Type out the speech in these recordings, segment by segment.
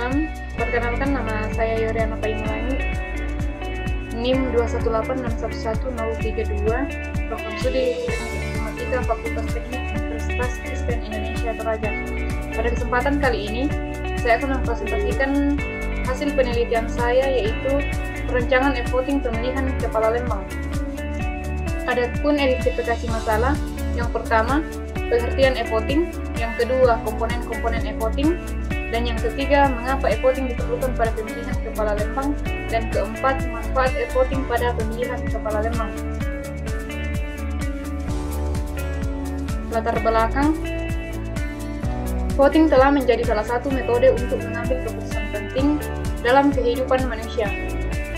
Salam, perkenalkan nama saya Yoriana Paimulangi, NIM 218611032, program studi Informatika Fakultas Teknik Universitas Kristen Indonesia Toraja. Pada kesempatan kali ini, saya akan mempresentasikan hasil penelitian saya, yaitu perencangan e-voting pemilihan Kepala Lembang. Adapun identifikasi masalah, yang pertama, pengertian e-voting, yang kedua, komponen-komponen e-voting, dan yang ketiga, mengapa e-voting diperlukan pada pemilihan Kepala Lembang, dan keempat, manfaat e-voting pada pemilihan Kepala Lembang. Latar belakang, voting telah menjadi salah satu metode untuk mengambil keputusan penting dalam kehidupan manusia.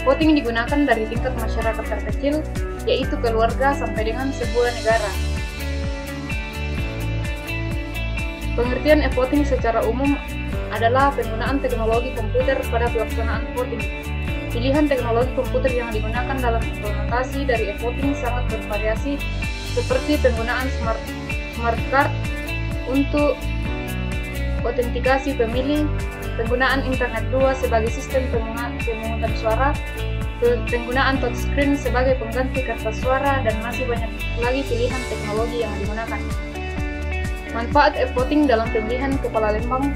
Voting digunakan dari tingkat masyarakat terkecil, yaitu keluarga, sampai dengan sebuah negara. Pengertian e-voting secara umum adalah penggunaan teknologi komputer pada pelaksanaan voting. Pilihan teknologi komputer yang digunakan dalam implementasi dari e-voting sangat bervariasi, seperti penggunaan smart card untuk autentikasi pemilih, penggunaan internet luas sebagai sistem pemungutan suara, penggunaan touchscreen sebagai pengganti kertas suara, dan masih banyak lagi pilihan teknologi yang digunakan. Manfaat e-voting dalam pemilihan Kepala Lembang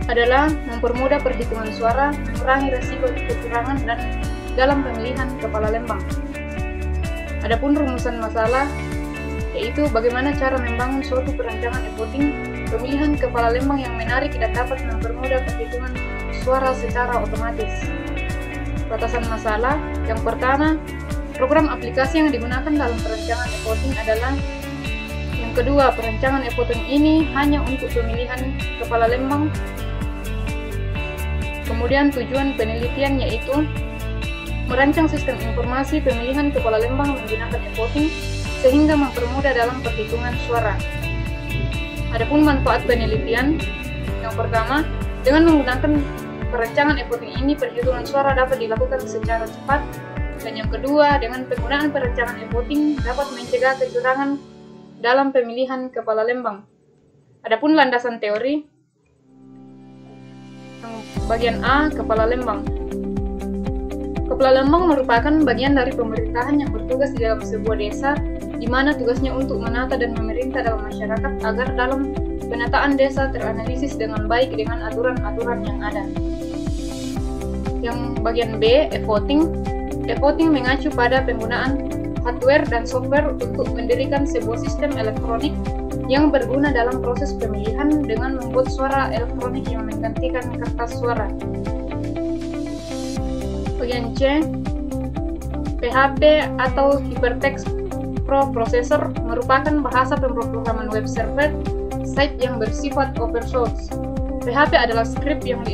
adalah mempermudah perhitungan suara, mengurangi risiko kecurangan dan dalam pemilihan Kepala Lembang. Adapun rumusan masalah, yaitu bagaimana cara membangun suatu perencanaan e-voting pemilihan Kepala Lembang yang menarik dan dapat mempermudah perhitungan suara secara otomatis. Batasan masalah, yang pertama, program aplikasi yang digunakan dalam perencanaan e-voting adalah yang kedua, perencanaan e-voting ini hanya untuk pemilihan Kepala Lembang. Kemudian tujuan penelitian yaitu merancang sistem informasi pemilihan Kepala Lembang menggunakan e-voting sehingga mempermudah dalam perhitungan suara. Adapun manfaat penelitian, yang pertama, dengan menggunakan perencanaan e-voting ini perhitungan suara dapat dilakukan secara cepat, dan yang kedua, dengan penggunaan perencanaan e-voting dapat mencegah kecurangan dalam pemilihan Kepala Lembang. Adapun landasan teori, bagian A, Kepala Lembang. Kepala Lembang merupakan bagian dari pemerintahan yang bertugas di dalam sebuah desa, di mana tugasnya untuk menata dan memerintah dalam masyarakat agar dalam penataan desa teranalisis dengan baik dengan aturan-aturan yang ada. Yang bagian B, e-voting. E-voting mengacu pada penggunaan hardware dan software untuk mendirikan sebuah sistem elektronik yang berguna dalam proses pemilihan dengan membuat suara elektronik yang menggantikan kertas suara. Bagian C, PHP atau Hypertext Processor merupakan bahasa pemrograman web server site yang bersifat open source. PHP adalah skrip yang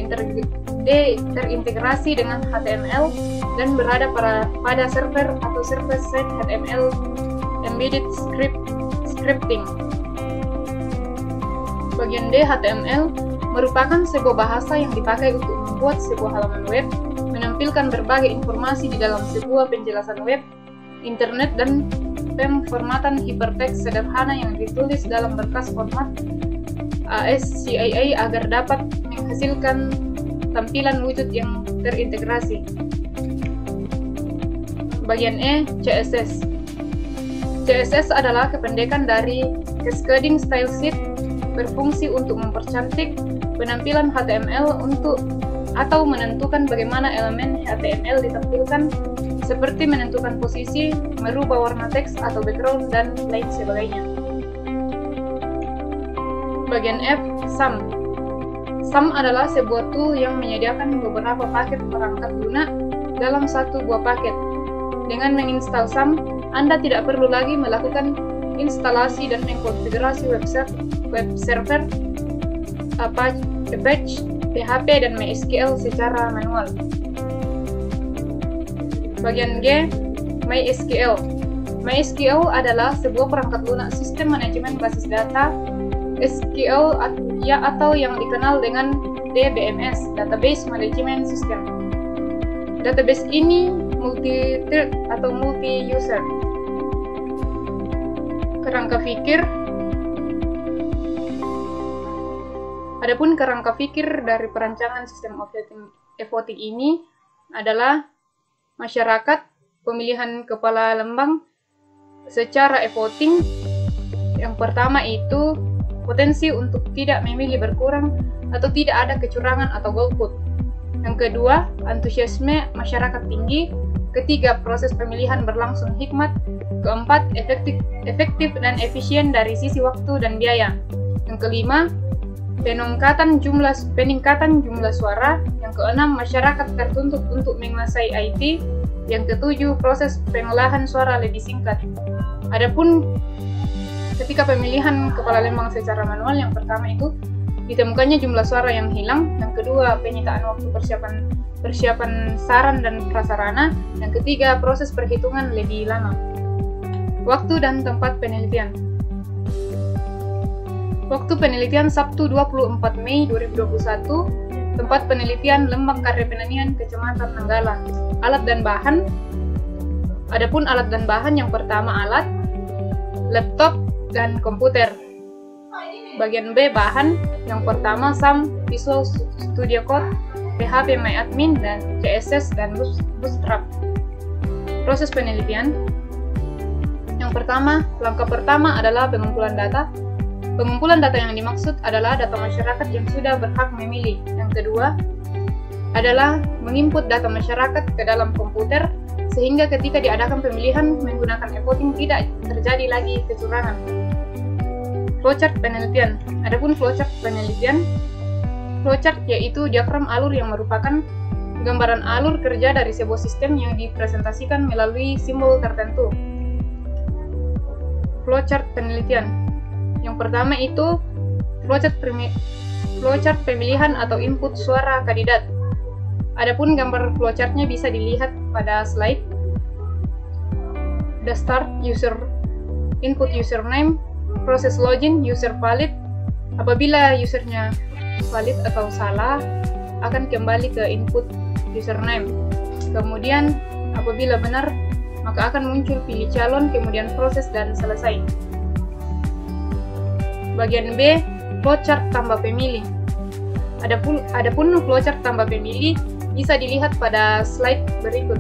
terintegrasi dengan HTML dan berada pada server atau server-side HTML embedded scripting. Bagian D, HTML merupakan sebuah bahasa yang dipakai untuk membuat sebuah halaman web, menampilkan berbagai informasi di dalam sebuah penjelasan web, internet, dan pemformatan hypertext sederhana yang ditulis dalam berkas format ASCII agar dapat menghasilkan tampilan wujud yang terintegrasi. Bagian E, CSS. CSS adalah kependekan dari Cascading Style Sheet, berfungsi untuk mempercantik penampilan HTML atau menentukan bagaimana elemen HTML ditampilkan, seperti menentukan posisi, merubah warna teks atau background, dan lain sebagainya. Bagian F, SUM. SUM adalah sebuah tool yang menyediakan beberapa paket perangkat lunak dalam satu buah paket. Dengan menginstal SUM, Anda tidak perlu lagi melakukan instalasi dan mengkonfigurasi web server, Apache, PHP, dan MySQL secara manual. Bagian G, MySQL. MySQL adalah sebuah perangkat lunak sistem manajemen basis data SQL atau yang dikenal dengan DBMS, Database Management System. Database ini multi-thread atau multi-user. Kerangka pikir Adapun kerangka pikir dari perancangan sistem e-voting ini adalah masyarakat, pemilihan kepala lembang secara e-voting. Yang pertama itu potensi untuk tidak memilih berkurang atau tidak ada kecurangan atau golput. Yang kedua, antusiasme masyarakat tinggi. Ketiga, proses pemilihan berlangsung hikmat. Keempat, efektif dan efisien dari sisi waktu dan biaya. Yang kelima, peningkatan jumlah suara. Yang keenam, masyarakat tertuntut untuk menguasai IT. Yang ketujuh, proses pengolahan suara lebih singkat. Adapun ketika pemilihan kepala lembang secara manual, yang pertama itu ditemukannya jumlah suara yang hilang, yang kedua penyitaan waktu persiapan saran dan prasarana, yang ketiga proses perhitungan lebih lama. Waktu dan tempat penelitian. Waktu penelitian Sabtu 24 Mei 2021, tempat penelitian Lembang Karya Penanian, Kecamatan Nanggala. Alat dan bahan. Adapun alat dan bahan, yang pertama alat, laptop dan komputer. Bagian B, bahan. Yang pertama SAM, Visual Studio Code, PHP MyAdmin, dan CSS dan Bootstrap. Proses penelitian. Yang pertama, langkah pertama adalah pengumpulan data. Pengumpulan data yang dimaksud adalah data masyarakat yang sudah berhak memilih. Yang kedua adalah menginput data masyarakat ke dalam komputer, sehingga ketika diadakan pemilihan menggunakan e-voting tidak terjadi lagi kecurangan. Flowchart penelitian. Adapun flowchart penelitian, flowchart yaitu diagram alur yang merupakan gambaran alur kerja dari sebuah sistem yang dipresentasikan melalui simbol tertentu. Flowchart penelitian. Yang pertama itu flowchart pemilihan atau input suara kandidat. Adapun gambar flowchartnya bisa dilihat pada slide. The start user input username, proses login user valid. Apabila usernya valid atau salah, akan kembali ke input username. Kemudian apabila benar, maka akan muncul pilih calon, kemudian proses dan selesai. Bagian B, flowchart tambah pemilih. Adapun flowchart tambah pemilih bisa dilihat pada slide berikut.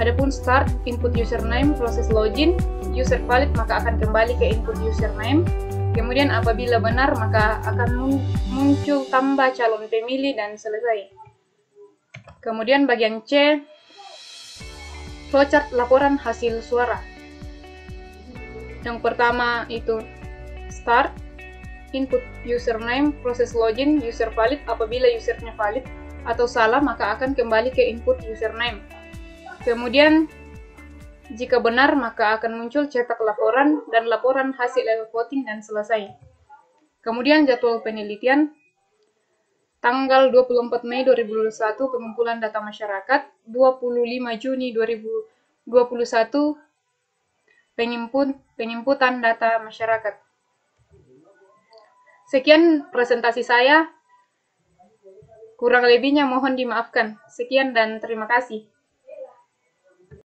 Adapun start, input username, proses login, user valid, maka akan kembali ke input username. Kemudian apabila benar, maka akan muncul tambah calon pemilih dan selesai. Kemudian bagian C, flowchart laporan hasil suara. Yang pertama itu start, input username, proses login, user valid. Apabila usernya valid atau salah, maka akan kembali ke input username. Kemudian jika benar, maka akan muncul cetak laporan dan laporan hasil voting dan selesai. Kemudian jadwal penelitian. Tanggal 24 Mei 2021 pengumpulan data masyarakat, 25 Juni 2021 penginputan data masyarakat. Sekian presentasi saya. Kurang lebihnya mohon dimaafkan. Sekian dan terima kasih.